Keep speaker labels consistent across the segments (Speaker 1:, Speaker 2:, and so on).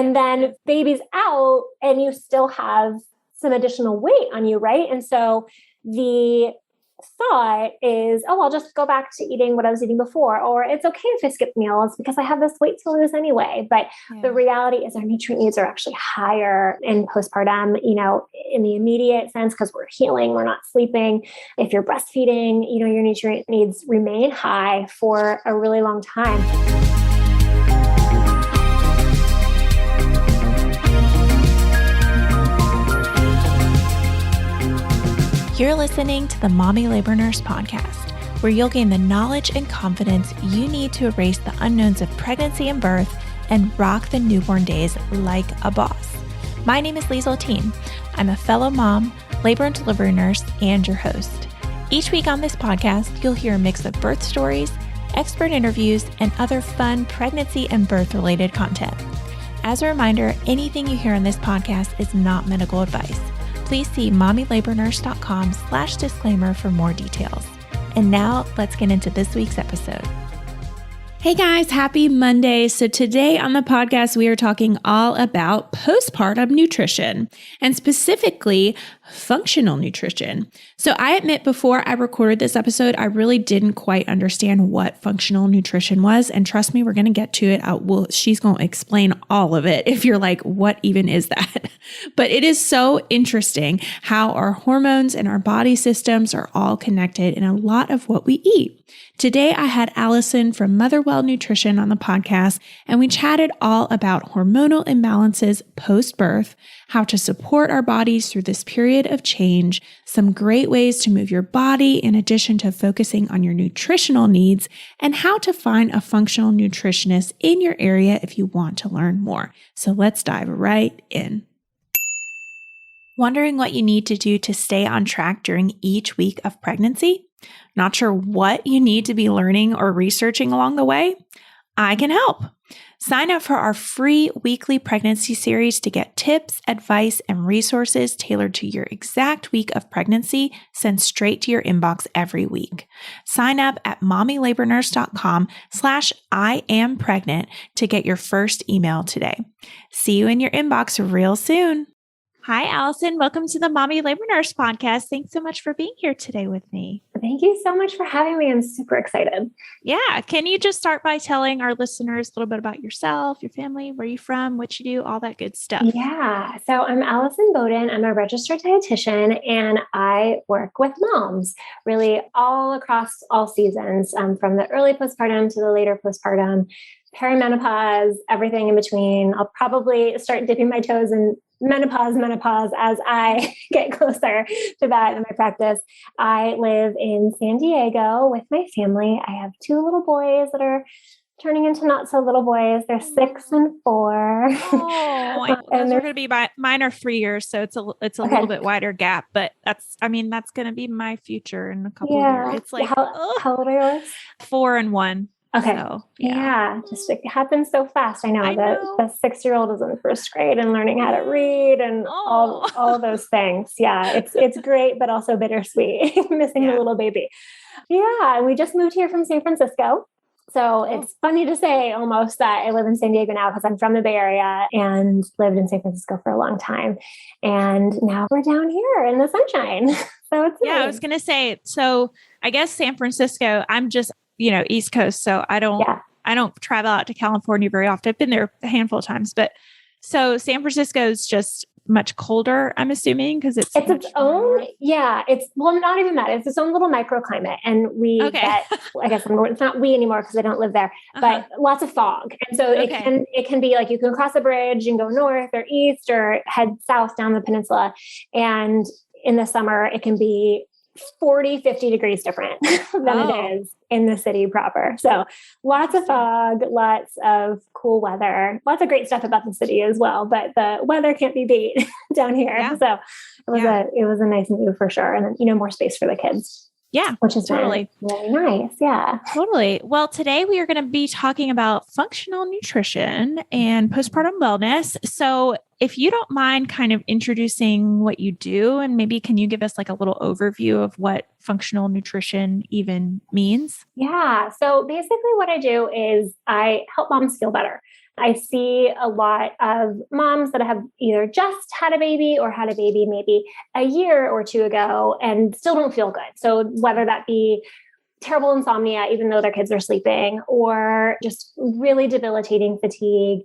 Speaker 1: And then baby's out and you still have some additional weight on you, right? And so the thought is, oh, I'll just go back to eating what I was eating before, or it's okay if I skip meals because I have this weight to lose anyway. But the reality is our nutrient needs are actually higher in postpartum, in the immediate sense, because we're healing, we're not sleeping. If you're breastfeeding, your nutrient needs remain high for a really long time.
Speaker 2: You're listening to the Mommy Labor Nurse podcast, where you'll gain the knowledge and confidence you need to erase the unknowns of pregnancy and birth and rock the newborn days like a boss. My name is Liesl Teen. I'm a fellow mom, labor and delivery nurse, and your host. Each week on this podcast, you'll hear a mix of birth stories, expert interviews, and other fun pregnancy and birth-related content. As a reminder, anything you hear on this podcast is not medical advice. Please see mommylabornurse.com/disclaimer for more details. And now let's get into this week's episode.
Speaker 3: Hey guys, happy Monday. So today on the podcast, we are talking all about postpartum nutrition and specifically functional nutrition. So I admit before I recorded this episode, I really didn't quite understand what functional nutrition was. And trust me, we're going to get to it. She's going to explain all of it if you're like, what even is that? But it is so interesting how our hormones and our body systems are all connected in a lot of what we eat. Today, I had Allison from Motherwell Nutrition on the podcast, and we chatted all about hormonal imbalances post-birth, how to support our bodies through this period of change, some great ways to move your body in addition to focusing on your nutritional needs, and how to find a functional nutritionist in your area if you want to learn more. So let's dive right in. Wondering what you need to do to stay on track during each week of pregnancy? Not sure what you need to be learning or researching along the way? I can help. Sign up for our free weekly pregnancy series to get tips, advice, and resources tailored to your exact week of pregnancy sent straight to your inbox every week. Sign up at mommylabornurse.com/IamPregnant to get your first email today. See you in your inbox real soon. Hi, Allison. Welcome to the Mommy Labor Nurse podcast. Thanks so much for being here today with me.
Speaker 1: Thank you so much for having me. I'm super excited.
Speaker 2: Yeah. Can you just start by telling our listeners a little bit about yourself, your family, where you're from, what you do, all that good stuff?
Speaker 1: Yeah. So I'm Allison Bowden. I'm a registered dietitian, and I work with moms really all across all seasons, from the early postpartum to the later postpartum, perimenopause, everything in between. I'll probably start dipping my toes in menopause as I get closer to that in my practice. I live in San Diego with my family. I have 2 little boys that are turning into not so little boys. They're 6 and 4.
Speaker 2: Oh, and they're going to be mine are 3 years, so it's a little bit wider gap. But that's going to be my future in a couple of years. It's like
Speaker 1: how old are yours?
Speaker 2: 4 and 1.
Speaker 1: Okay.
Speaker 2: So,
Speaker 1: Just it happens so fast. I know. The 6-year-old is in first grade and learning how to read and all those things. Yeah, it's great, but also bittersweet missing the little baby. Yeah, we just moved here from San Francisco. So it's funny to say almost that I live in San Diego now because I'm from the Bay Area and lived in San Francisco for a long time. And now we're down here in the sunshine. So it's nice.
Speaker 2: I was going to say, so I guess San Francisco, I'm just East Coast. So I don't travel out to California very often. I've been there a handful of times, but so San Francisco is just much colder, I'm assuming, because it's its
Speaker 1: own. Yeah. Not even that. It's its own little microclimate. And we get, I guess it's not we anymore because I don't live there, but lots of fog. And so it can be like, you can cross a bridge and go north or east or head south down the peninsula. And in the summer, it can be 40, 50 degrees different than it is in the city proper. So lots of fog, lots of cool weather, lots of great stuff about the city as well, but the weather can't be beat down here. Yeah. So it was a nice move for sure. And then, more space for the kids.
Speaker 2: Yeah,
Speaker 1: which is
Speaker 2: totally
Speaker 1: really nice. Yeah,
Speaker 2: totally. Well, today we are going to be talking about functional nutrition and postpartum wellness. So if you don't mind kind of introducing what you do, and maybe can you give us like a little overview of what functional nutrition even means?
Speaker 1: Yeah. So basically what I do is I help moms feel better. I see a lot of moms that have either just had a baby or had a baby maybe a year or two ago and still don't feel good. So whether that be terrible insomnia, even though their kids are sleeping, or just really debilitating fatigue,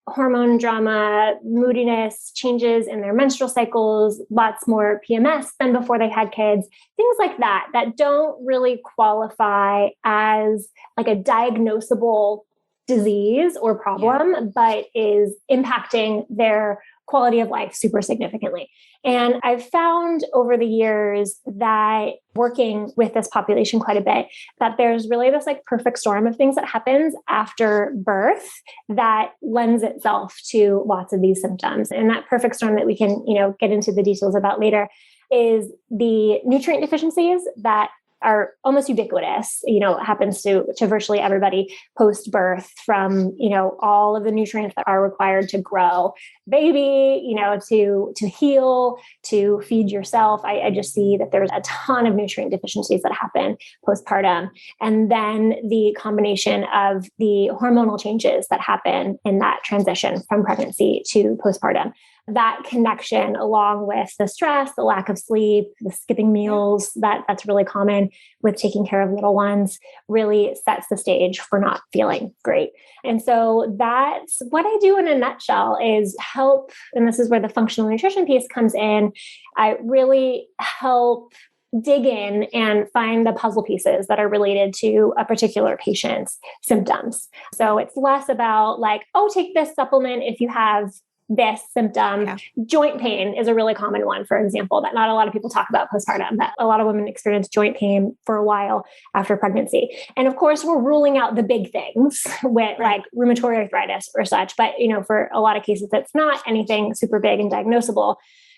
Speaker 1: hormone drama, moodiness, changes in their menstrual cycles, lots more PMS than before they had kids, things like that, that don't really qualify as like a diagnosable disease or problem, but is impacting their quality of life super significantly. And I've found over the years that working with this population quite a bit, that there's really this like perfect storm of things that happens after birth that lends itself to lots of these symptoms. And that perfect storm that we can, get into the details about later is the nutrient deficiencies that are almost ubiquitous, happens to virtually everybody post-birth from, all of the nutrients that are required to grow baby, to heal, to feed yourself. I just see that there's a ton of nutrient deficiencies that happen postpartum. And then the combination of the hormonal changes that happen in that transition from pregnancy to postpartum. That connection, along with the stress, the lack of sleep, the skipping meals, that's really common with taking care of little ones, really sets the stage for not feeling great. And so that's what I do in a nutshell is help. And this is where the functional nutrition piece comes in. I really help dig in and find the puzzle pieces that are related to a particular patient's symptoms. So it's less about like, oh, take this supplement if you have this symptom. Yeah. Joint pain is a really common one, for example, that not a lot of people talk about postpartum, that a lot of women experience joint pain for a while after pregnancy. And of course, we're ruling out the big things with like rheumatoid arthritis or such. But, for a lot of cases, it's not anything super big and diagnosable.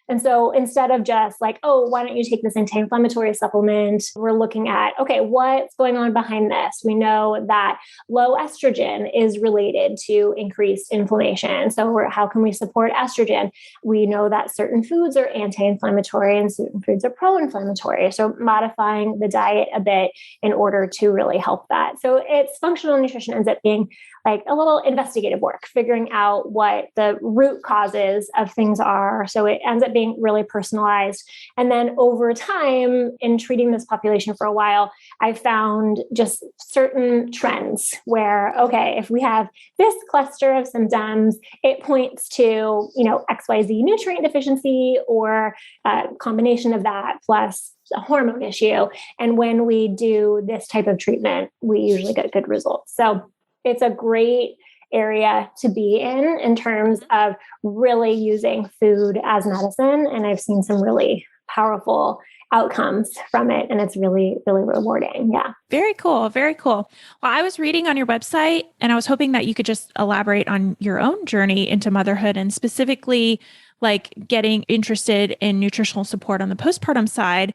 Speaker 1: And so instead of just like, oh, why don't you take this anti-inflammatory supplement? We're looking at, okay, what's going on behind this? We know that low estrogen is related to increased inflammation. So how can we support estrogen? We know that certain foods are anti-inflammatory and certain foods are pro-inflammatory. So modifying the diet a bit in order to really help that. So it's functional nutrition ends up being like a little investigative work, figuring out what the root causes of things are. So it ends up being really personalized. And then over time, in treating this population for a while, I found just certain trends where, okay, if we have this cluster of symptoms, it points to, XYZ nutrient deficiency or a combination of that plus a hormone issue. And when we do this type of treatment, we usually get good results. So it's a great area to be in terms of really using food as medicine. And I've seen some really powerful outcomes from it. And it's really, really rewarding. Yeah.
Speaker 3: Very cool. Very cool. Well, I was reading on your website and I was hoping that you could just elaborate on your own journey into motherhood and specifically like getting interested in nutritional support on the postpartum side.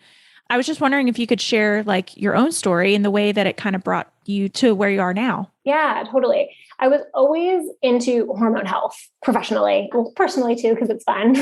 Speaker 3: I was just wondering if you could share like your own story and the way that it kind of brought you to where you are now.
Speaker 1: Yeah, totally. I was always into hormone health professionally, well, personally too, because it's fun.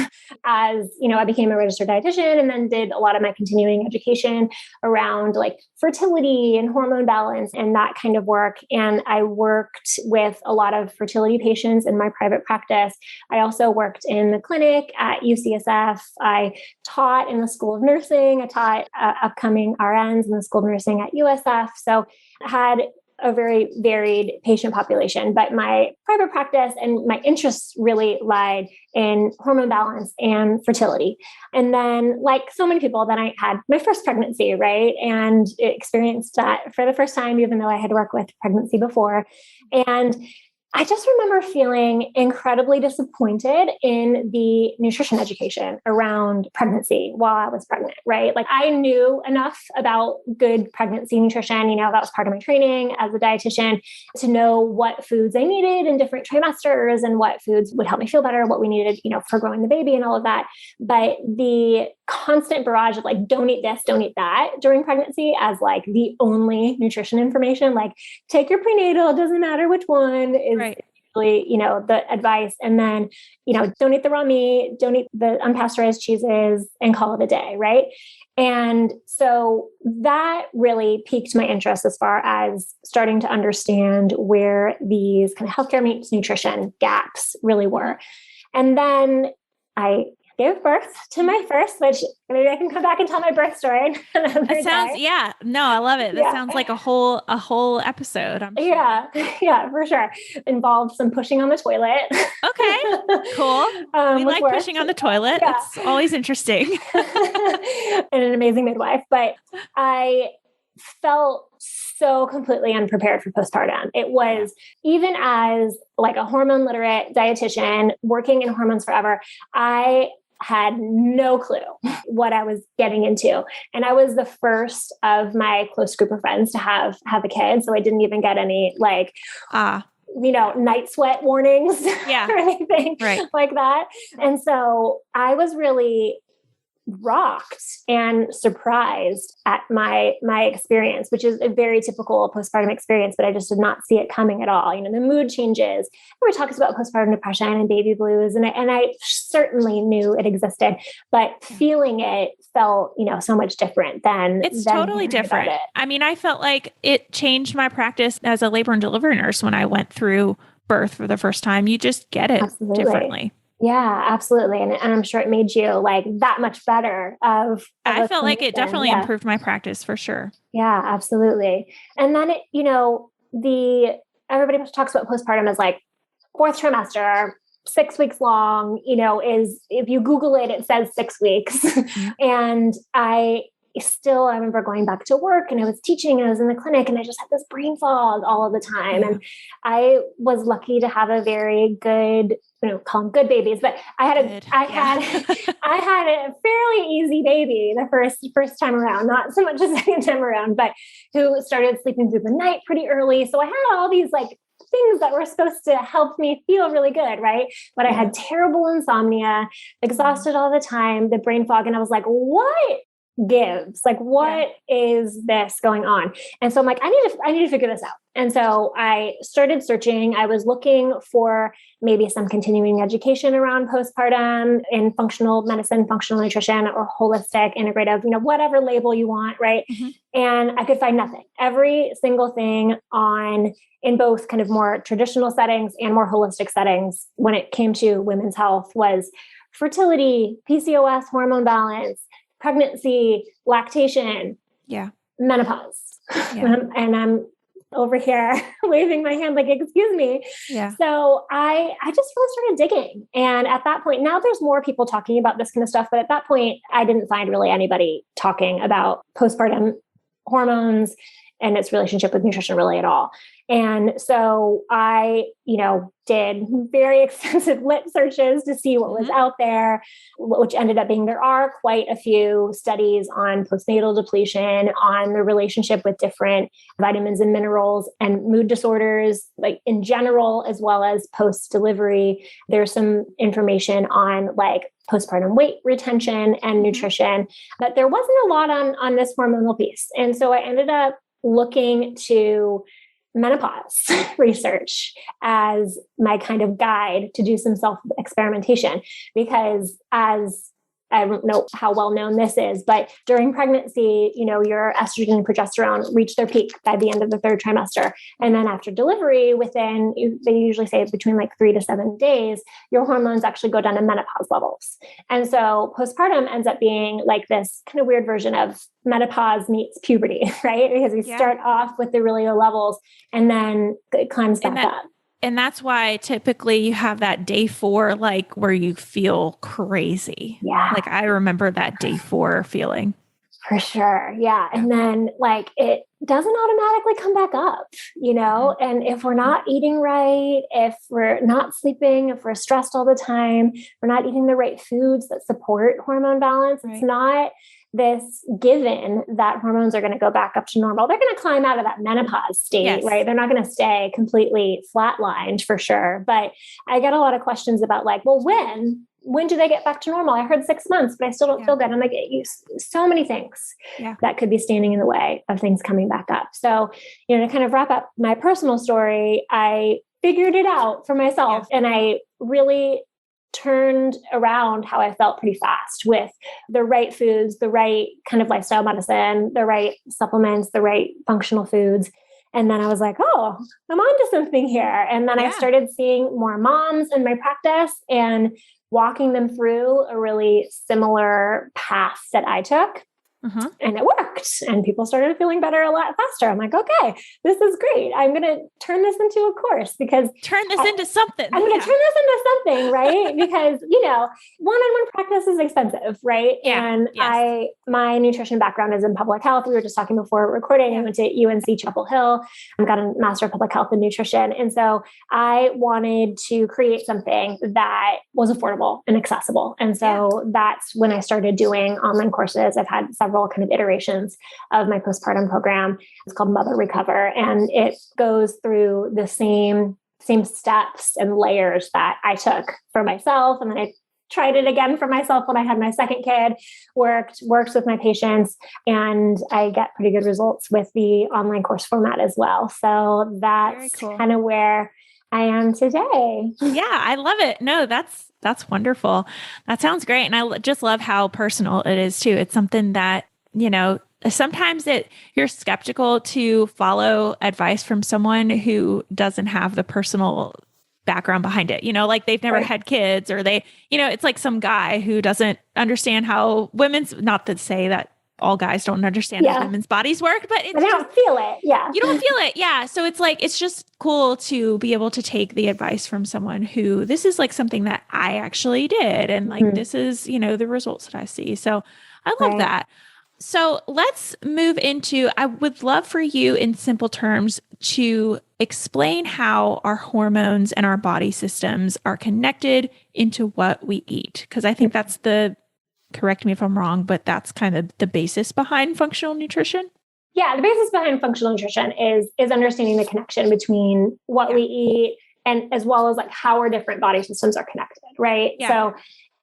Speaker 1: As I became a registered dietitian and then did a lot of my continuing education around like fertility and hormone balance and that kind of work. And I worked with a lot of fertility patients in my private practice. I also worked in the clinic at UCSF. I taught in the School of Nursing. I taught upcoming RNs in the School of Nursing at USF. So I had a very varied patient population, but my private practice and my interests really lied in hormone balance and fertility. And then like so many people, then I had my first pregnancy, right? And experienced that for the first time, even though I had worked with pregnancy before. And I just remember feeling incredibly disappointed in the nutrition education around pregnancy while I was pregnant, right? Like I knew enough about good pregnancy nutrition, that was part of my training as a dietitian to know what foods I needed in different trimesters and what foods would help me feel better, what we needed, for growing the baby and all of that. But the constant barrage of like, don't eat this, don't eat that during pregnancy as like the only nutrition information, like take your prenatal, it doesn't matter which one, is really, the advice. And then, don't eat the raw meat, don't eat the unpasteurized cheeses, and call it a day. Right. And so that really piqued my interest as far as starting to understand where these kind of healthcare meets nutrition gaps really were. And then I gave birth to my first, which maybe I can come back and tell my birth story.
Speaker 3: That sounds, no, I love it. That sounds like a whole episode. I'm sure.
Speaker 1: Yeah, for sure. Involved some pushing on the toilet.
Speaker 3: Okay, cool. We like pushing on the toilet. Yeah. It's always interesting.
Speaker 1: And an amazing midwife, but I felt so completely unprepared for postpartum. It was, even as like a hormone literate dietitian working in hormones forever, I had no clue what I was getting into. And I was the first of my close group of friends to have a kid. So I didn't even get any night sweat warnings or anything like that. And so I was really rocked and surprised at my experience, which is a very typical postpartum experience, but I just did not see it coming at all. The mood changes. We talk about postpartum depression and baby blues, and I certainly knew it existed, but feeling it felt, so much different than
Speaker 3: totally different. I mean, I felt like it changed my practice as a labor and delivery nurse when I went through birth for the first time. You just get it differently.
Speaker 1: Yeah, absolutely. And I'm sure it made you like that much better I
Speaker 3: felt like it definitely improved my practice for sure.
Speaker 1: Yeah, absolutely. And then everybody talks about postpartum as like fourth trimester, 6 weeks long, is, if you Google it, it says 6 weeks. Mm-hmm. And I remember going back to work and I was teaching and I was in the clinic and I just had this brain fog all of the time. Yeah. And I was lucky to have a very good, call them good babies, but I had a fairly easy baby the first time around, not so much the second time around, but who started sleeping through the night pretty early. So I had all these like things that were supposed to help me feel really good. Right. But I had terrible insomnia, exhausted all the time, the brain fog. And I was like, what gives? Like, what is this going on? And so I'm like, I need to figure this out. And so I started searching. I was looking for maybe some continuing education around postpartum in functional medicine, functional nutrition, or holistic, integrative, whatever label you want. Right. Mm-hmm. And I could find nothing. Every single thing in both kind of more traditional settings and more holistic settings when it came to women's health was fertility, PCOS, hormone balance, pregnancy, lactation, menopause. Yeah. And I'm over here waving my hand like, excuse me. Yeah. So I just really started digging. And at that point, now there's more people talking about this kind of stuff. But at that point, I didn't find really anybody talking about postpartum hormones and its relationship with nutrition really at all. And so I, did very extensive lit searches to see what was out there, which ended up being, there are quite a few studies on postnatal depletion, on the relationship with different vitamins and minerals and mood disorders, like in general, as well as post-delivery. There's some information on like postpartum weight retention and nutrition, but there wasn't a lot on this hormonal piece. And so I ended up looking to menopause research as my kind of guide to do some self-experimentation, because as I don't know how well known this is, but during pregnancy, your estrogen and progesterone reach their peak by the end of the third trimester. And then after delivery, they usually say between like 3 to 7 days, your hormones actually go down to menopause levels. And so postpartum ends up being like this kind of weird version of menopause meets puberty, right? Because we start off with the really low levels and then it climbs back up.
Speaker 3: And that's why typically you have that day 4, like where you feel crazy. Yeah. Like I remember that day 4 feeling.
Speaker 1: For sure. Yeah. And then like it doesn't automatically come back up, and if we're not eating right, if we're not sleeping, if we're stressed all the time, we're not eating the right foods that support hormone balance. Right. It's not this given that hormones are going to go back up to normal. They're going to climb out of that menopause state, right? They're not going to stay completely flatlined for sure. But I get a lot of questions about like, well, when do they get back to normal? I heard 6 months, but I still don't feel good. I'm like, so many things that could be standing in the way of things coming back up. So, to kind of wrap up my personal story, I figured it out for myself. And I really turned around how I felt pretty fast with the right foods, the right kind of lifestyle medicine, the right supplements, the right functional foods. And then I was like, oh, I'm onto something here. And then I started seeing more moms in my practice and walking them through a really similar path that I took. And it worked. And people started feeling better a lot faster. I'm like, okay, this is great. I'm going to turn this into a course because
Speaker 3: turn this into something.
Speaker 1: I'm going to turn this into something, right? Because, one-on-one practice is expensive, right?
Speaker 3: Yeah.
Speaker 1: And my nutrition background is in public health. We were just talking before recording. I went to UNC Chapel Hill. I've got a Master of Public Health and Nutrition. And so I wanted to create something that was affordable and accessible. And so that's when I started doing online courses. I've had several kind of iterations of my postpartum program. It's called Mother Recover. And it goes through the same steps and layers that I took for myself. And then I tried it again for myself when I had my second kid, works with my patients, and I get pretty good results with the online course format as well. So that's kind of where I am today.
Speaker 3: Yeah, I love it. No, that's wonderful. That sounds great. And I just love how personal it is too. It's something that, sometimes you're skeptical to follow advice from someone who doesn't have the personal background behind it, like they've never had kids, or it's like some guy who doesn't understand how not to say that all guys don't understand how women's bodies work, but
Speaker 1: they don't feel it. Yeah.
Speaker 3: You don't feel it. Yeah. So it's like, it's just cool to be able to take the advice from someone who this is like something that I actually did. And like, this is, the results that I see. So I love that. So let's move into, I would love for you in simple terms to explain how our hormones and our body systems are connected into what we eat. Because I think that's correct me if I'm wrong, but that's kind of the basis behind functional nutrition.
Speaker 1: Yeah, the basis behind functional nutrition is understanding the connection between what we eat and as well as like how our different body systems are connected, right? Yeah. So,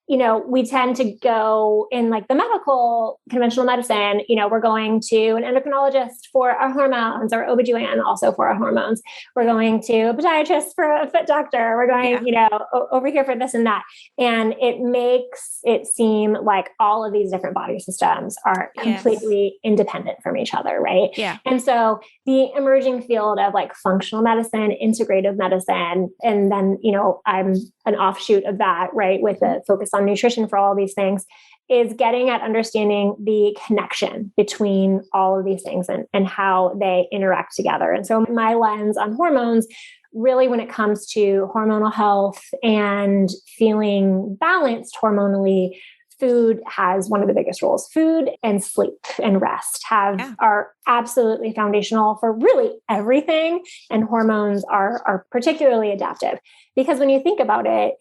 Speaker 1: we tend to go in like the medical conventional medicine, we're going to an endocrinologist for our hormones, or OBGYN also for our hormones. We're going to a podiatrist for a foot doctor. We're going, over here for this and that. And it makes it seem like all of these different body systems are completely independent from each other. Right.
Speaker 3: Yeah.
Speaker 1: And so the emerging field of like functional medicine, integrative medicine, and then, I'm an offshoot of that, right, with a focus on nutrition for all of these things, is getting at understanding the connection between all of these things and how they interact together. And so my lens on hormones, really when it comes to hormonal health and feeling balanced hormonally, food has one of the biggest roles. Food and sleep and rest are absolutely foundational for really everything. And hormones are particularly adaptive because when you think about it,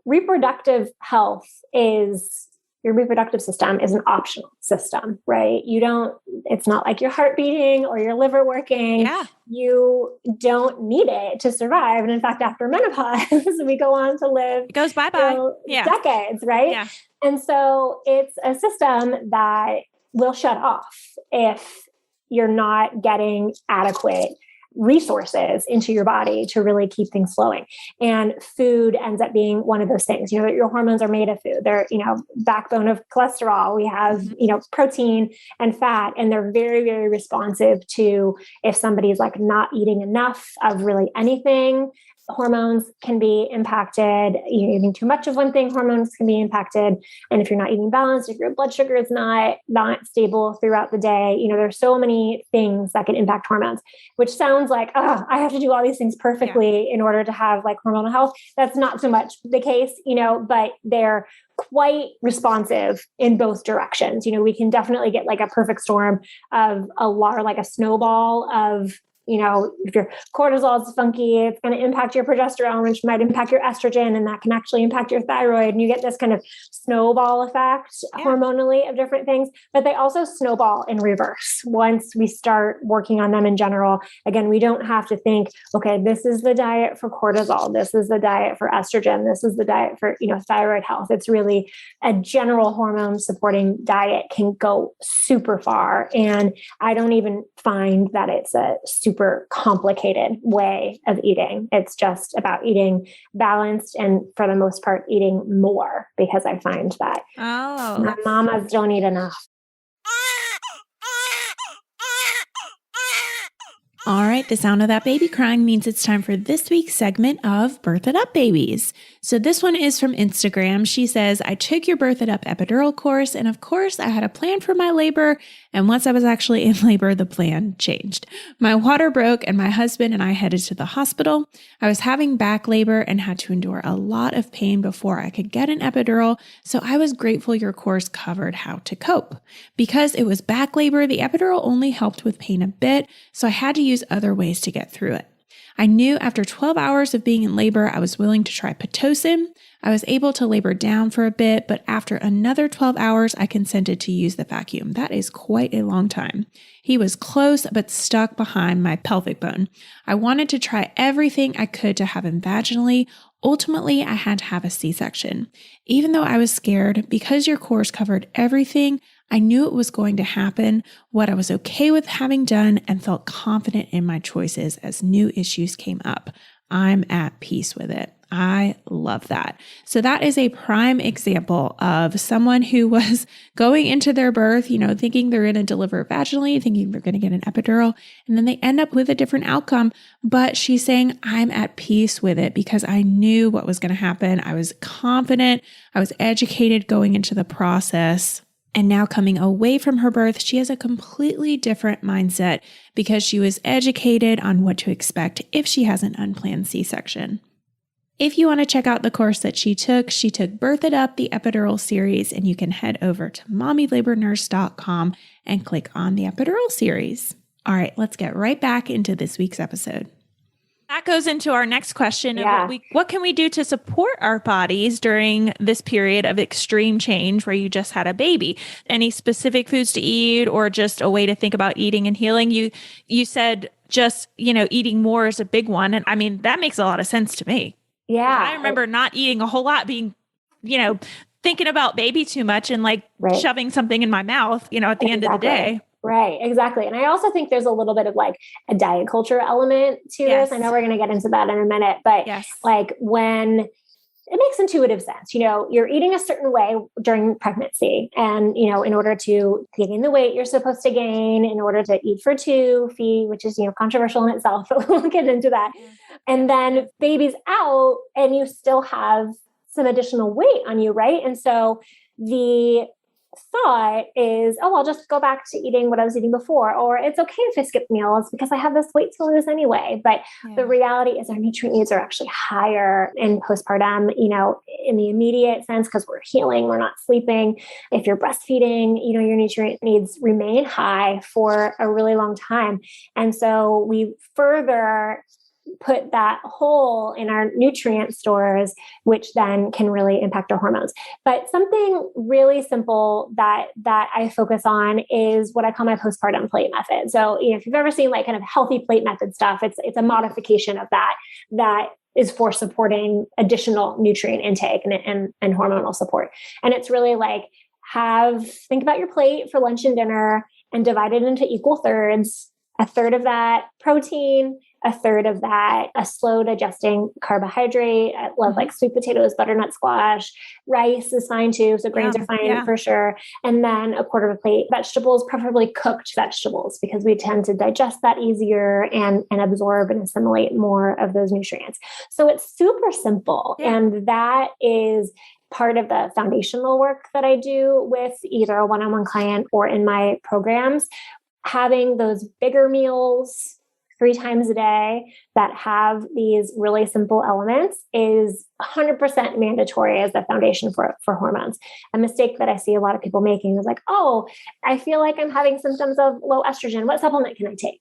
Speaker 1: reproductive health your reproductive system is an optional system, right? It's not like your heart beating or your liver working.
Speaker 3: Yeah.
Speaker 1: You don't need it to survive. And in fact, after menopause, we go on to live
Speaker 3: it goes bye-bye.
Speaker 1: Decades, right?
Speaker 3: Yeah.
Speaker 1: And so it's a system that will shut off if you're not getting adequate resources into your body to really keep things flowing. And food ends up being one of those things. Your hormones are made of food. They're, backbone of cholesterol. We have, protein and fat, and they're very, very responsive to if somebody's like not eating enough of really anything. Hormones can be impacted. Eating too much of one thing, hormones can be impacted. And if you're not eating balanced, if your blood sugar is not stable throughout the day, there's so many things that can impact hormones, which sounds like, I have to do all these things perfectly in order to have like hormonal health. That's not so much the case, but they're quite responsive in both directions. We can definitely get like a perfect storm of like a snowball of, if your cortisol is funky, it's going to impact your progesterone, which might impact your estrogen, and that can actually impact your thyroid. And you get this kind of snowball effect hormonally of different things, but they also snowball in reverse. Once we start working on them in general, again, we don't have to think, okay, this is the diet for cortisol. This is the diet for estrogen. This is the diet for, thyroid health. It's really a general hormone supporting diet can go super far. And I don't even find that it's a super super complicated way of eating. It's just about eating balanced and for the most part, eating more, because I find that my mamas don't eat enough.
Speaker 3: All right, the sound of that baby crying means it's time for this week's segment of Birth It Up Babies. So this one is from Instagram. She says, I took your Birth It Up epidural course, and of course I had a plan for my labor. And once I was actually in labor, the plan changed. My water broke and my husband and I headed to the hospital. I was having back labor and had to endure a lot of pain before I could get an epidural. So I was grateful your course covered how to cope. Because it was back labor, the epidural only helped with pain a bit. So I had to use other ways to get through it. I knew after 12 hours of being in labor, I was willing to try Pitocin. I was able to labor down for a bit, but after another 12 hours, I consented to use the vacuum. That is quite a long time. He was close, but stuck behind my pelvic bone. I wanted to try everything I could to have him vaginally. Ultimately, I had to have a C-section. Even though I was scared, because your course covered everything, I knew it was going to happen, what I was okay with having done, and felt confident in my choices as new issues came up. I'm at peace with it. I love that. So that is a prime example of someone who was going into their birth, thinking they're going to deliver vaginally, thinking they're going to get an epidural, and then they end up with a different outcome. But she's saying, I'm at peace with it because I knew what was going to happen. I was confident. I was educated going into the process. And now coming away from her birth, she has a completely different mindset because she was educated on what to expect if she has an unplanned C-section. If you want to check out the course that she took Birth It Up, the epidural series, and you can head over to mommylabornurse.com and click on the epidural series. All right, let's get right back into this week's episode. That goes into our next question of what can we do to support our bodies during this period of extreme change where you just had a baby? Any specific foods to eat or just a way to think about eating and healing? You said just, eating more is a big one. And I mean, that makes a lot of sense to me.
Speaker 1: Yeah.
Speaker 3: I remember not eating a whole lot, being, thinking about baby too much and shoving something in my mouth, at the end of the day.
Speaker 1: Right, exactly. And I also think there's a little bit of a diet culture element to this. I know we're going to get into that in a minute, but when it makes intuitive sense, you're eating a certain way during pregnancy and, in order to gain the weight you're supposed to gain, in order to eat for two, feed, which is, controversial in itself, but we'll get into that. And then baby's out and you still have some additional weight on you, right? And so the thought is, I'll just go back to eating what I was eating before, or it's okay if I skip meals because I have this weight to lose anyway. But the reality is our nutrient needs are actually higher in postpartum, in the immediate sense, because we're healing, we're not sleeping. If you're breastfeeding, your nutrient needs remain high for a really long time. And so we further put that hole in our nutrient stores, which then can really impact our hormones. But something really simple that I focus on is what I call my postpartum plate method. So, if you've ever seen kind of healthy plate method stuff, it's a modification of that is for supporting additional nutrient intake and hormonal support. And it's really think about your plate for lunch and dinner and divide it into equal thirds. A third of that protein, a third of that a slow digesting carbohydrate. I love sweet potatoes, butternut squash. Rice is fine too. So grains are fine for sure. And then a quarter of a plate vegetables, preferably cooked vegetables, because we tend to digest that easier and absorb and assimilate more of those nutrients. So it's super simple. Yeah. And that is part of the foundational work that I do with either a one-on-one client or in my programs. Having those bigger meals 3 times a day that have these really simple elements is 100% mandatory as the foundation for hormones. A mistake that I see a lot of people making is I feel like I'm having symptoms of low estrogen. What supplement can I take?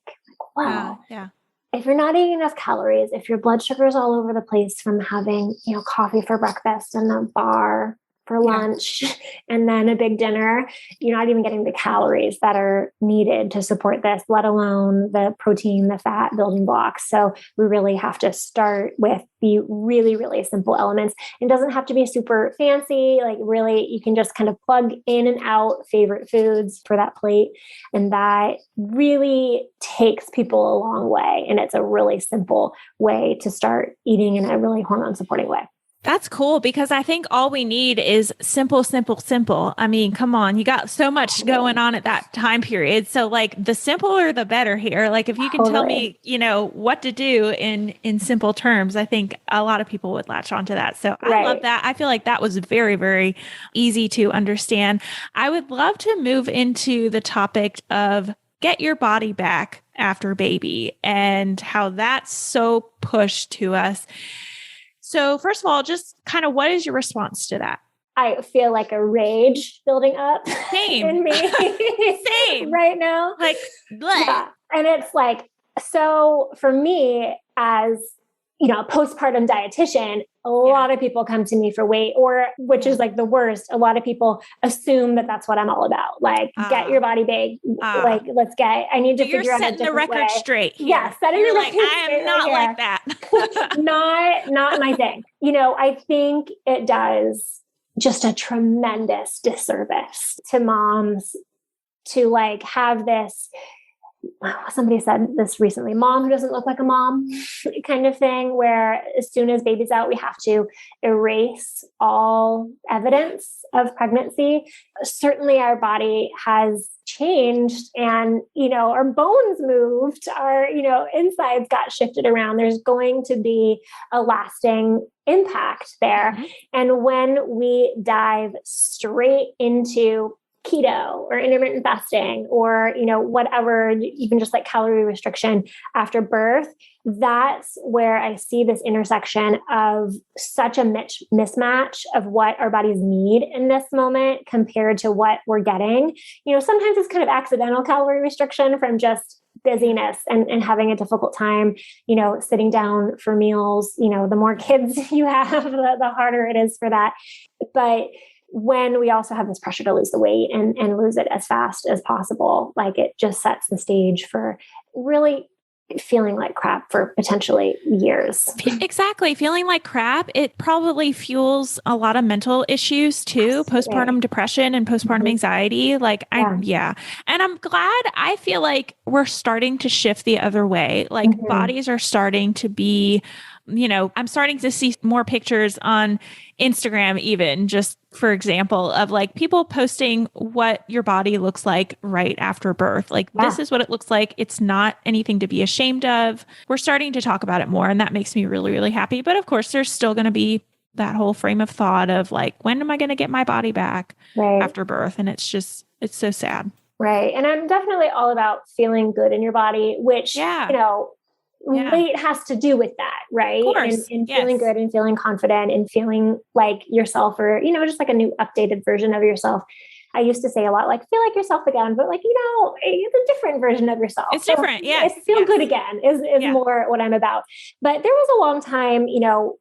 Speaker 1: If you're not eating enough calories, if your blood sugar is all over the place from having, coffee for breakfast and a bar for lunch, and then a big dinner, you're not even getting the calories that are needed to support this, let alone the protein, the fat building blocks. So we really have to start with the really, really simple elements. It doesn't have to be super fancy. Like really, you can just kind of plug in and out favorite foods for that plate. And that really takes people a long way. And it's a really simple way to start eating in a really hormone supporting way.
Speaker 3: That's cool, because I think all we need is simple, simple, simple. I mean, come on, you got so much going on at that time period. So like the simpler, the better here. Like if you can tell me, what to do in simple terms, I think a lot of people would latch onto that. So I love that. I feel like that was very, very easy to understand. I would love to move into the topic of get your body back after baby and how that's so pushed to us. So first of all, just kind of what is your response to that?
Speaker 1: I feel like a rage building up in me
Speaker 3: Same.
Speaker 1: right now.
Speaker 3: Like,
Speaker 1: yeah. And it's like, so for me as, a postpartum dietitian, a lot of people come to me for weight, or which is like the worst. A lot of people assume that that's what I'm all about. Like, get your body big. Like, I need to figure out a different way. You're setting the record
Speaker 3: straight.
Speaker 1: Yeah, setting the record straight.
Speaker 3: I am not like that.
Speaker 1: not my thing. I think it does just a tremendous disservice to moms to like have this. Somebody said this recently, mom who doesn't look like a mom kind of thing, where as soon as baby's out, we have to erase all evidence of pregnancy. Certainly our body has changed and, our bones moved, our, insides got shifted around. There's going to be a lasting impact there. Mm-hmm. And when we dive straight into keto or intermittent fasting or, whatever, even just like calorie restriction after birth, that's where I see this intersection of such a mismatch of what our bodies need in this moment compared to what we're getting. Sometimes it's kind of accidental calorie restriction from just busyness and having a difficult time, sitting down for meals. The more kids you have, the harder it is for that. But when we also have this pressure to lose the weight and lose it as fast as possible, like it just sets the stage for really feeling like crap for potentially years.
Speaker 3: Exactly. Feeling like crap. It probably fuels a lot of mental issues too, postpartum depression and postpartum anxiety. Like, And I'm glad. I feel like we're starting to shift the other way. Like bodies are starting to be, I'm starting to see more pictures on Instagram, even just for example, of like people posting what your body looks like right after birth. Like this is what it looks like. It's not anything to be ashamed of. We're starting to talk about it more, and that makes me really, really happy. But of course, there's still going to be that whole frame of thought of like, when am I going to get my body back after birth? And it's so sad.
Speaker 1: Right. And I'm definitely all about feeling good in your body, which, weight has to do with that, right? And feeling good and feeling confident and feeling like yourself, or, just like a new updated version of yourself. I used to say a lot, like, feel like yourself again, but like, it's a different version of yourself.
Speaker 3: It's different. Yeah.
Speaker 1: Feel good again is more what I'm about. But there was a long time,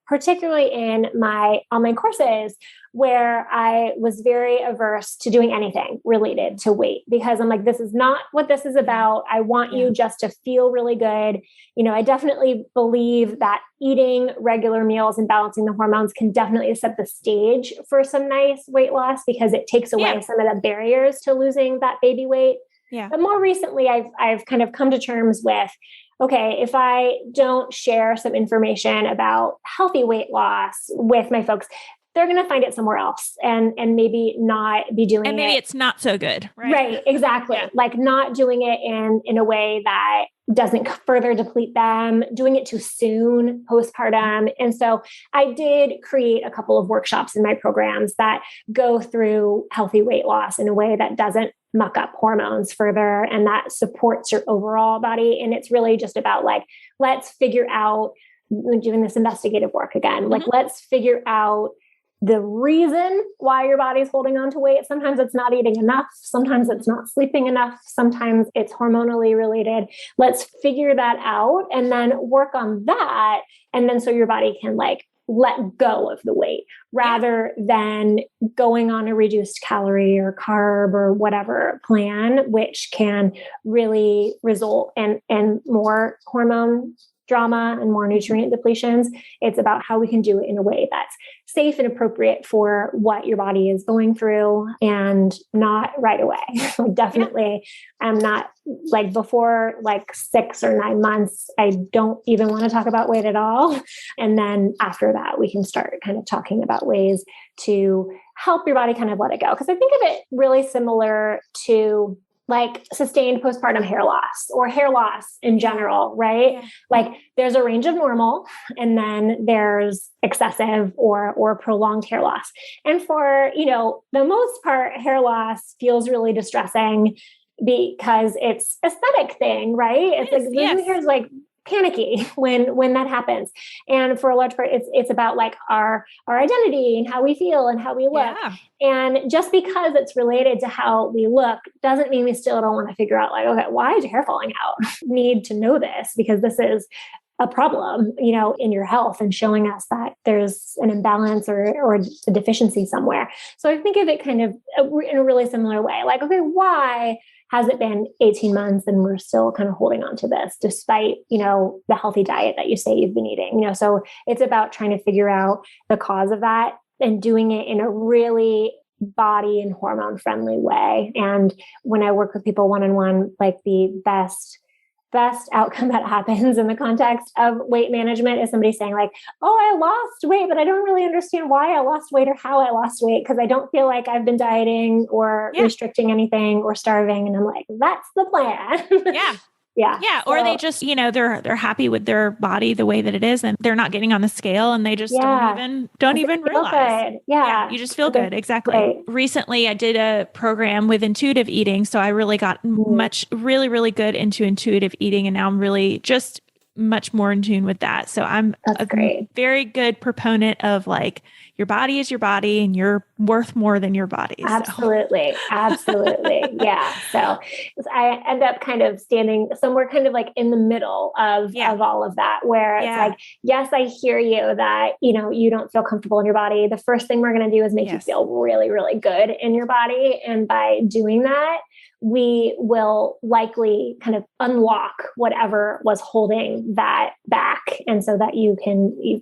Speaker 1: particularly in my online courses, where I was very averse to doing anything related to weight, because I'm like, this is not what this is about. I want you just to feel really good. I definitely believe that eating regular meals and balancing the hormones can definitely set the stage for some nice weight loss, because it takes away some of the barriers to losing that baby weight. Yeah. But more recently, I've kind of come to terms with, okay, if I don't share some information about healthy weight loss with my folks, they're going to find it somewhere else and maybe not be doing it.
Speaker 3: And maybe it's not so good.
Speaker 1: Right. Exactly. Yeah. Like not doing it in a way that doesn't further deplete them, doing it too soon, postpartum. And so I did create a couple of workshops in my programs that go through healthy weight loss in a way that doesn't muck up hormones further and that supports your overall body. And it's really just about like, let's figure out, doing this investigative work again, like let's figure out the reason why your body's holding on to weight. Sometimes it's not eating enough. Sometimes it's not sleeping enough. Sometimes it's hormonally related. Let's figure that out and then work on that. And then so your body can like let go of the weight rather than going on a reduced calorie or carb or whatever plan, which can really result in more hormone drama and more nutrient depletions. It's about how we can do it in a way that's safe and appropriate for what your body is going through and not right away. Definitely, I'm not like before like 6 or 9 months, I don't even want to talk about weight at all. And then after that, we can start kind of talking about ways to help your body kind of let it go. Because I think of it really similar to like sustained postpartum hair loss or hair loss in general, right? Yeah. Like there's a range of normal and then there's excessive or prolonged hair loss. And for, the most part, hair loss feels really distressing because it's aesthetic thing, right? It's like losing hair is like panicky when that happens. And for a large part, it's about like our identity and how we feel and how we look. Yeah. And just because it's related to how we look doesn't mean we still don't want to figure out like, okay, why is your hair falling out? Need to know this because this is a problem, in your health and showing us that there's an imbalance or a deficiency somewhere. So I think of it kind of in a really similar way, like, okay, why has it been 18 months and we're still kind of holding on to this despite, the healthy diet that you say you've been eating, so it's about trying to figure out the cause of that and doing it in a really body and hormone friendly way. And when I work with people one-on-one, like the best outcome that happens in the context of weight management is somebody saying like, oh, I lost weight, but I don't really understand why I lost weight or how I lost weight because I don't feel like I've been dieting or restricting anything or starving. And I'm like, that's the plan.
Speaker 3: Yeah.
Speaker 1: Yeah.
Speaker 3: Yeah. So, or they just, they're happy with their body the way that it is and they're not getting on the scale and they just don't even realize.
Speaker 1: Yeah.
Speaker 3: You just feel good. Exactly. Right. Recently I did a program with intuitive eating. So I really got really, really good into intuitive eating. And now I'm really just much more in tune with that. So I'm a very good proponent of like, your body is your body and you're worth more than your body.
Speaker 1: Absolutely. So. Absolutely. Yeah. So I end up kind of standing somewhere kind of like in the middle of all of that, where it's like, yes, I hear you that, you don't feel comfortable in your body. The first thing we're going to do is make you feel really, really good in your body. And by doing that, we will likely kind of unlock whatever was holding that back. And so that you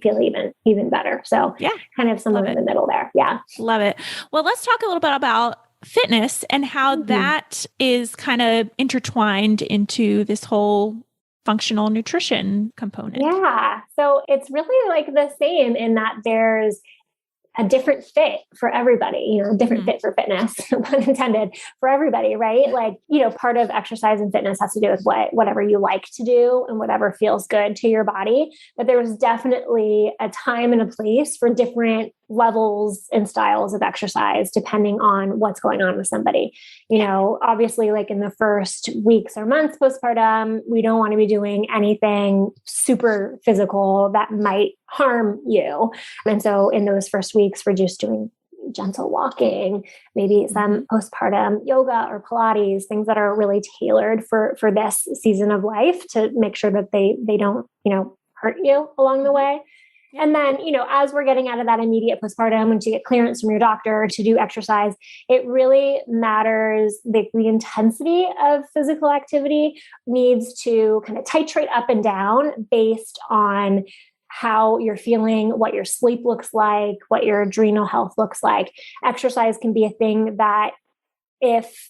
Speaker 1: feel even better. So kind of somewhere in the middle there. Yeah.
Speaker 3: Love it. Well, let's talk a little bit about fitness and how that is kind of intertwined into this whole functional nutrition component.
Speaker 1: Yeah. So it's really like the same in that there's a different fit for everybody, different fit for fitness, pun intended, for everybody, right? Like, part of exercise and fitness has to do with whatever you like to do and whatever feels good to your body. But there was definitely a time and a place for different levels and styles of exercise, depending on what's going on with somebody. Obviously, like in the first weeks or months postpartum, we don't want to be doing anything super physical that might harm you. And so in those first weeks, we're just doing gentle walking, maybe some postpartum yoga or Pilates, things that are really tailored for this season of life to make sure that they don't, hurt you along the way. And then, as we're getting out of that immediate postpartum, once you get clearance from your doctor to do exercise, it really matters. The intensity of physical activity needs to kind of titrate up and down based on how you're feeling, what your sleep looks like, what your adrenal health looks like. Exercise can be a thing that if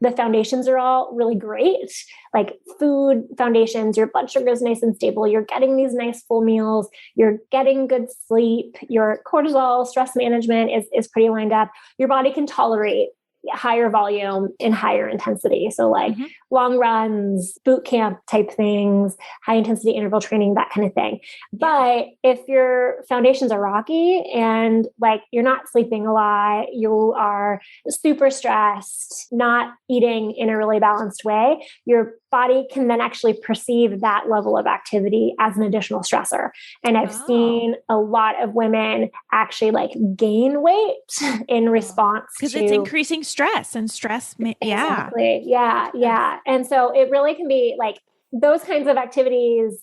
Speaker 1: the foundations are all really great, like food foundations, your blood sugar is nice and stable, you're getting these nice full meals, you're getting good sleep, your cortisol stress management is pretty lined up, your body can tolerate higher volume and higher intensity. So like long runs, boot camp type things, high intensity interval training, that kind of thing. But if your foundations are rocky and like you're not sleeping a lot, you are super stressed, not eating in a really balanced way, your body can then actually perceive that level of activity as an additional stressor. And I've seen a lot of women actually like gain weight in response
Speaker 3: because it's increasing stress and stress.
Speaker 1: Exactly. Yeah. And so it really can be like those kinds of activities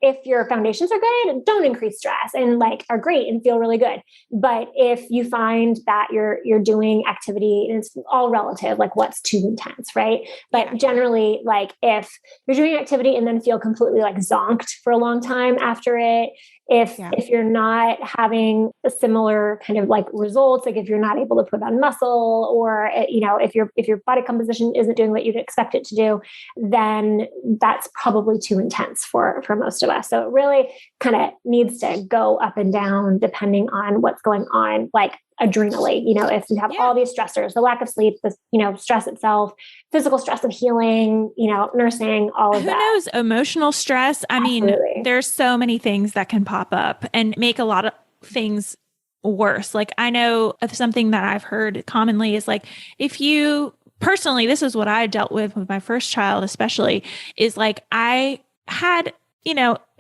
Speaker 1: if your foundations are good, don't increase stress and like are great and feel really good. But if you find that you're doing activity, and it's all relative, like what's too intense, right? But generally, like if you're doing activity and then feel completely like zonked for a long time after it, if you're not having a similar kind of like results, like if you're not able to put on muscle, or if your body composition isn't doing what you'd expect it to do, then that's probably too intense for most of us. So it really kind of needs to go up and down depending on what's going on, like adrenally, if you have all these stressors, the lack of sleep, the, stress itself, physical stress of healing, nursing, all of that.
Speaker 3: Who knows? Emotional stress. I mean, there's so many things that can pop up and make a lot of things worse. Like I know of something that I've heard commonly is like, if you personally, this is what I dealt with my first child, especially is like, I had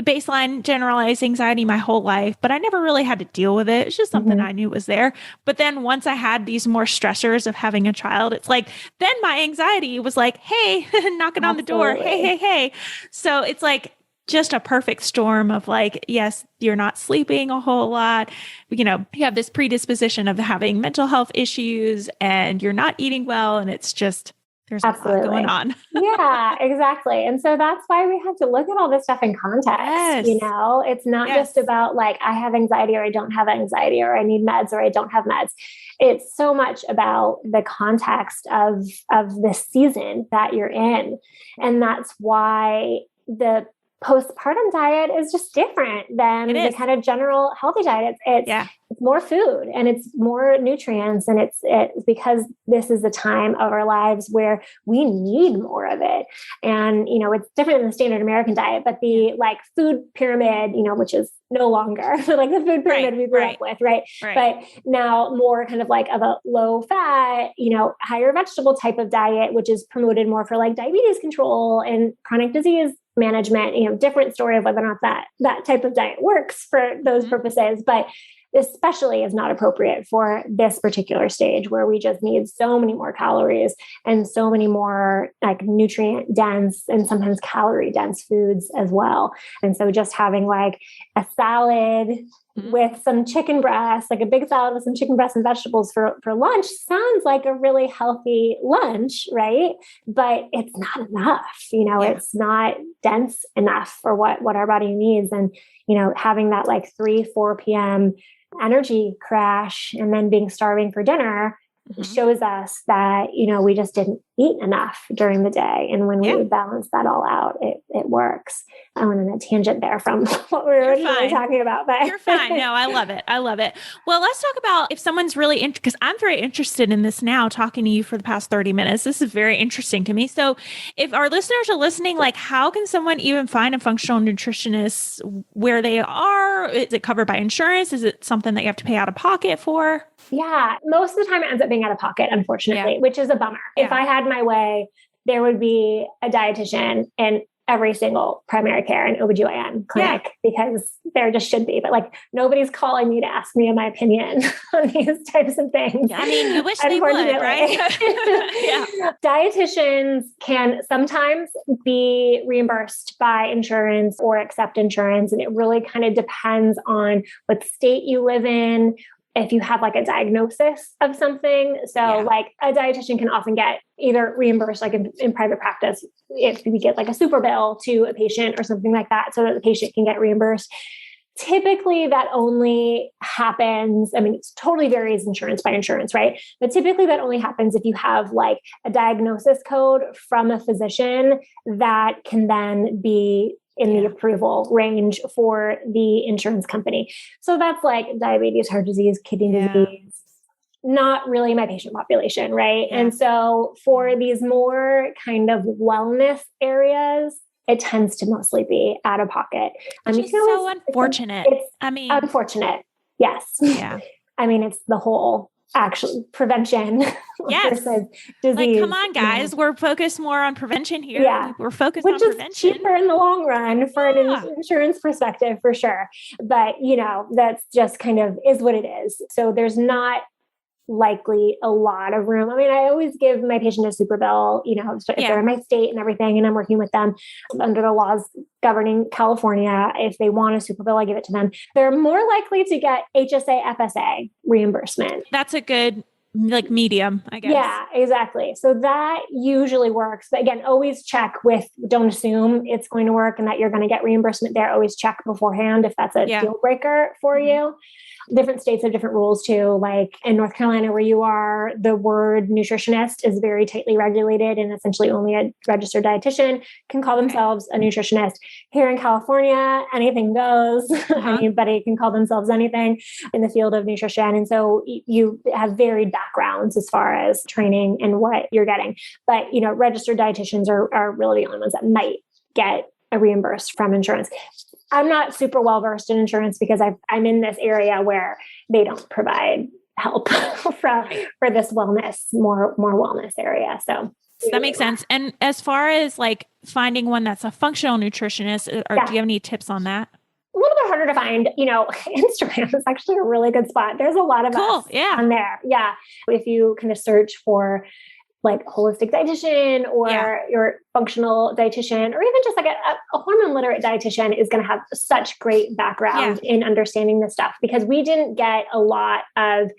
Speaker 3: baseline generalized anxiety my whole life, but I never really had to deal with it. It's just something I knew was there. But then once I had these more stressors of having a child, it's like, then my anxiety was like, hey, knocking on the door. Hey. So it's like just a perfect storm of like, yes, you're not sleeping a whole lot. You have this predisposition of having mental health issues and you're not eating well. And it's just, there's a lot going on.
Speaker 1: Yeah, exactly. And so that's why we have to look at all this stuff in context.
Speaker 3: Yes.
Speaker 1: It's not just about like, I have anxiety or I don't have anxiety, or I need meds or I don't have meds. It's so much about the context of this season that you're in. And that's why the postpartum diet is just different than the kind of general healthy diet. It's more food and it's more nutrients, and it's because this is the time of our lives where we need more of it. And, it's different than the standard American diet, but the like food pyramid, which is no longer like the food pyramid we grew up with. Right. But now more kind of like of a low fat, higher vegetable type of diet, which is promoted more for like diabetes control and chronic disease management, different story of whether or not that type of diet works for those purposes, but especially is not appropriate for this particular stage where we just need so many more calories and so many more like nutrient dense and sometimes calorie dense foods as well. And so just having like a salad with some chicken breast, like a big salad with some chicken breast and vegetables for lunch sounds like a really healthy lunch, right? But it's not enough, it's not dense enough for what our body needs. And, having that like 3-4 p.m. energy crash and then being starving for dinner shows us that, we just didn't eat enough during the day. And when we balance that all out, it works. I went on a tangent there from what we were originally talking about. But
Speaker 3: you're fine. No, I love it. Well, let's talk about if someone's really interested, because I'm very interested in this now, talking to you for the past 30 minutes. This is very interesting to me. So if our listeners are listening, like how can someone even find a functional nutritionist where they are? Is it covered by insurance? Is it something that you have to pay out of pocket for?
Speaker 1: Yeah. Most of the time it ends up being out of pocket, unfortunately, which is a bummer. If I had my way, there would be a dietitian in every single primary care and OBGYN clinic because there just should be, but like nobody's calling me to ask me my opinion on these types of things.
Speaker 3: I mean, you wish they would, right?
Speaker 1: Dietitians can sometimes be reimbursed by insurance or accept insurance. And it really kind of depends on what state you live in, if you have like a diagnosis of something. So like a dietitian can often get either reimbursed like in private practice if we get like a super bill to a patient or something like that so that the patient can get reimbursed. Typically that only happens, I mean, it totally varies insurance by insurance, right? But typically that only happens if you have like a diagnosis code from a physician that can then be in the approval range for the insurance company. So that's like diabetes, heart disease, kidney disease, not really my patient population, right? And so for these more kind of wellness areas, it tends to mostly be out of pocket.
Speaker 3: Which is so unfortunate.
Speaker 1: It's unfortunate. Yes. Yeah. I mean, it's the whole actually prevention versus disease.
Speaker 3: Like, come on, guys. We're focused more on prevention here. Yeah. We're focused on prevention. Which is
Speaker 1: cheaper in the long run for an insurance perspective, for sure. But, that's just kind of is what it is. So there's not likely a lot of room. I mean, I always give my patient a super bill, if they're in my state and everything, and I'm working with them under the laws governing California. If they want a super bill, I give it to them. They're more likely to get HSA, FSA reimbursement.
Speaker 3: That's a good medium, I guess.
Speaker 1: Yeah, exactly. So that usually works. But again, always check don't assume it's going to work and that you're going to get reimbursement there. Always check beforehand if that's a deal breaker for you. Different states have different rules too. Like in North Carolina, where you are, the word nutritionist is very tightly regulated, and essentially only a registered dietitian can call themselves a nutritionist. Here in California, anything goes. Anybody can call themselves anything in the field of nutrition. And so you have varied backgrounds as far as training and what you're getting. But, registered dietitians are really the only ones that might get reimbursed from insurance. I'm not super well versed in insurance because I'm in this area where they don't provide help for this more wellness area. So
Speaker 3: that makes sense. And as far as finding one that's a functional nutritionist, do you have any tips on that?
Speaker 1: A little bit harder to find, Instagram is actually a really good spot. There's a lot of us on there. Yeah. If you kind of search for holistic dietitian or your functional dietitian, or even just a hormone literate dietitian is going to have such great background in understanding this stuff, because we didn't get a lot of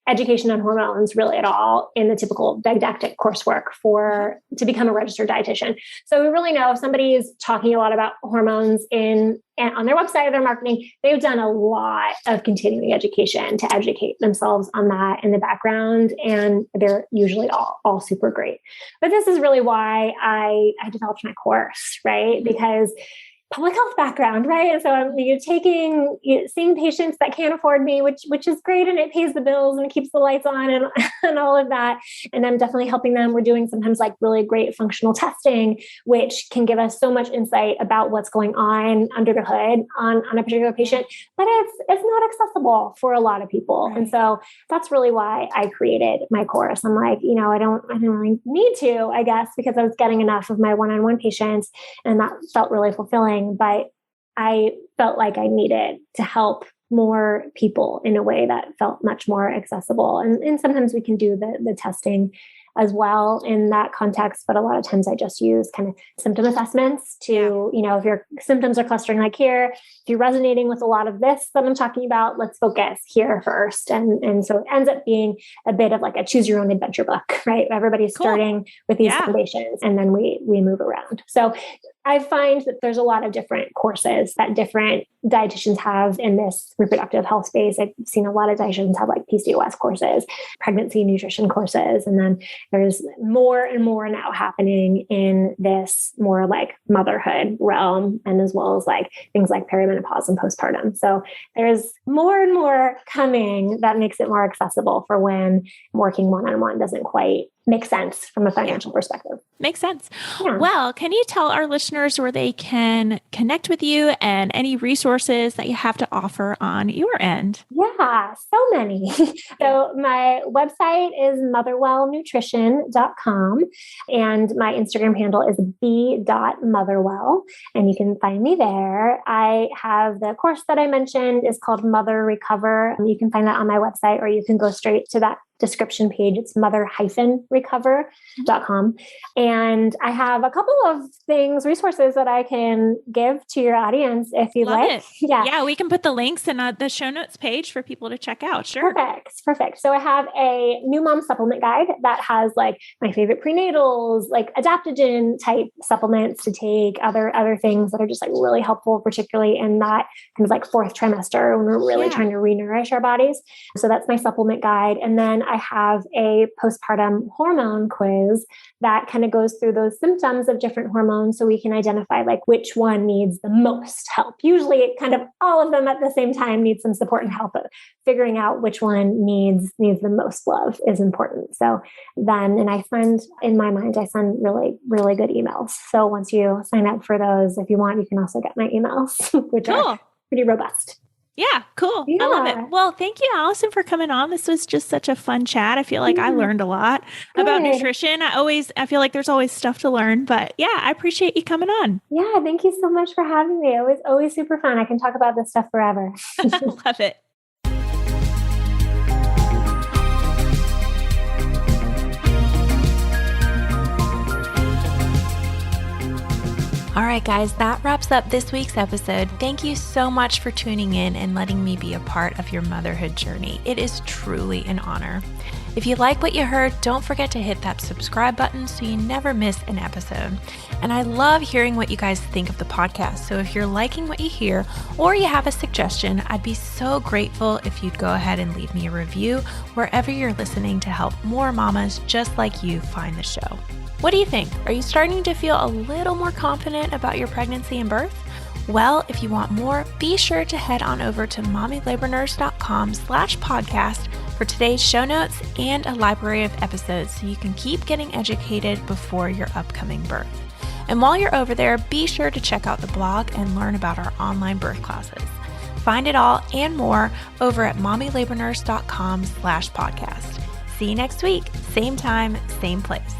Speaker 1: education on hormones really at all in the typical didactic coursework to become a registered dietitian. So we really know if somebody is talking a lot about hormones on their website or their marketing, they've done a lot of continuing education to educate themselves on that in the background. And they're usually all super great. But this is really why I developed my course, right? Because public health background, right? And so I'm seeing patients that can't afford me, which is great, and it pays the bills and it keeps the lights on and all of that. And I'm definitely helping them. We're doing sometimes really great functional testing, which can give us so much insight about what's going on under the hood on a particular patient, but it's not accessible for a lot of people. Right. And so that's really why I created my course. I'm I didn't really need to, I guess, because I was getting enough of my one-on-one patients, and that felt really fulfilling. But I felt like I needed to help more people in a way that felt much more accessible. And sometimes we can do the testing as well in that context. But a lot of times I just use kind of symptom assessments to, if your symptoms are clustering here, if you're resonating with a lot of this that I'm talking about, let's focus here first. And so it ends up being a bit of a choose your own adventure book, right? Everybody's starting with these foundations, and then we move around. So I find that there's a lot of different courses that different dietitians have in this reproductive health space. I've seen a lot of dietitians have PCOS courses, pregnancy nutrition courses, and then there's more and more now happening in this more motherhood realm, and as well as things like perimenopause and postpartum. So there's more and more coming that makes it more accessible for when working one-on-one doesn't quite make sense from a financial perspective.
Speaker 3: Makes sense. Yeah. Well, can you tell our listeners where they can connect with you and any resources that you have to offer on your end?
Speaker 1: Yeah, so many. So my website is motherwellnutrition.com, and my Instagram handle is b.motherwell, and you can find me there. I have the course that I mentioned is called Mother Recover. You can find that on my website, or you can go straight to that description page. It's mother-recover.com. And I have a couple of resources that I can give to your audience if you'd
Speaker 3: Love
Speaker 1: like.
Speaker 3: It. Yeah, we can put the links in the show notes page for people to check out. Sure.
Speaker 1: Perfect. So I have a new mom supplement guide that has my favorite prenatals, adaptogen type supplements to take, other things that are just really helpful, particularly in that kind of fourth trimester when we're really trying to re-nourish our bodies. So that's my supplement guide. And then I have a postpartum hormone quiz that kind of goes through those symptoms of different hormones, so we can identify which one needs the most help. Usually kind of all of them at the same time need some support and help, but figuring out which one needs the most love is important. So then, and I send really, really good emails. So once you sign up for those, if you want, you can also get my emails, which are pretty robust.
Speaker 3: Yeah, cool. Yeah. I love it. Well, thank you, Allison, for coming on. This was just such a fun chat. I feel like I learned a lot about nutrition. I feel like there's always stuff to learn, but I appreciate you coming on.
Speaker 1: Yeah, thank you so much for having me. It was always super fun. I can talk about this stuff forever.
Speaker 3: Love it.
Speaker 2: All right, guys, that wraps up this week's episode. Thank you so much for tuning in and letting me be a part of your motherhood journey. It is truly an honor. If you like what you heard, don't forget to hit that subscribe button so you never miss an episode. And I love hearing what you guys think of the podcast. So if you're liking what you hear or you have a suggestion, I'd be so grateful if you'd go ahead and leave me a review wherever you're listening to help more mamas just like you find the show. What do you think? Are you starting to feel a little more confident about your pregnancy and birth? Well, if you want more, be sure to head on over to mommylabornurse.com/podcast for today's show notes and a library of episodes so you can keep getting educated before your upcoming birth. And while you're over there, be sure to check out the blog and learn about our online birth classes. Find it all and more over at mommylabornurse.com/podcast. See you next week, same time, same place.